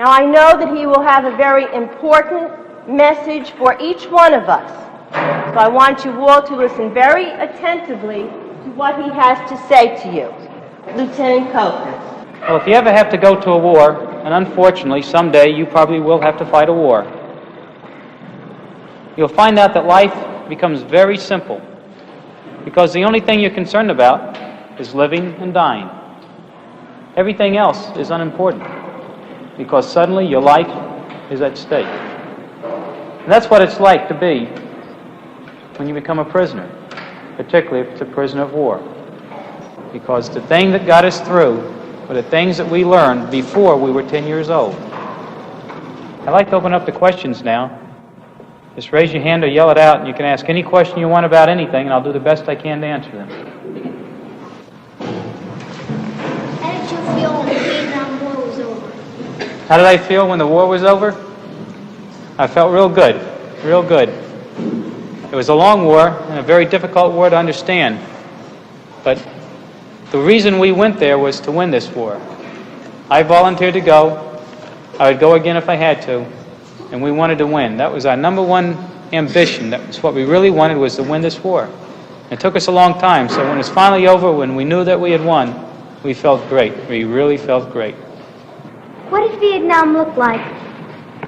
Now, I know that he will have a very important message for each one of us. So I want you all to listen very attentively to what he has to say to you. Lieutenant Copeland. Well, if you ever have to go to a war, and unfortunately someday you probably will have to fight a war, you'll find out that life becomes very simple, because the only thing you're concerned about is living and dying. Everything else is unimportant, because suddenly your life is at stake. And that's what it's like to be when you become a prisoner, particularly if it's a prisoner of war. Because the thing that got us through were the things that we learned before we were 10 years old. I'd like to open up the questions now. Just raise your hand or yell it out, and you can ask any question you want about anything, and I'll do the best I can to answer them. How did you feel when the Vietnam War was over? How did I feel when the war was over? I felt real good, real good. It was a long war and a very difficult war to understand. But the reason we went there was to win this war. I volunteered to go. I would go again if I had to. And we wanted to win. That was our number one ambition. That was what we really wanted, was to win this war. It took us a long time, so when it's finally over, when we knew that we had won, we felt great. We really felt great. What did Vietnam look like?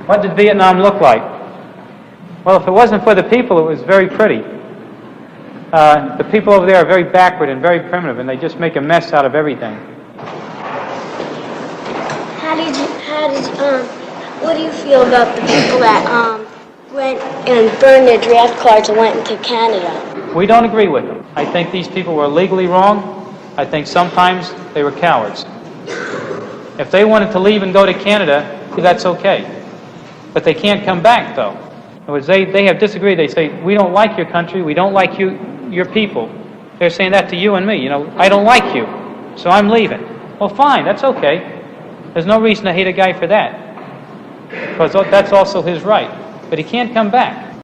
What did Vietnam look like? Well, if it wasn't for the people, it was very pretty. The people over there are very backward and very primitive, and they just make a mess out of everything. What do you feel about the people that went and burned their draft cards and went into Canada? We don't agree with them. I think these people were legally wrong. I think sometimes they were cowards. If they wanted to leave and go to Canada, that's okay. But they can't come back, though. In other words, they have disagreed. They say, we don't like your country, we don't like your people. They're saying that to you and me. You know, I don't like you, so I'm leaving. Well, fine, that's okay. There's no reason to hate a guy for that, because that's also his right. But he can't come back.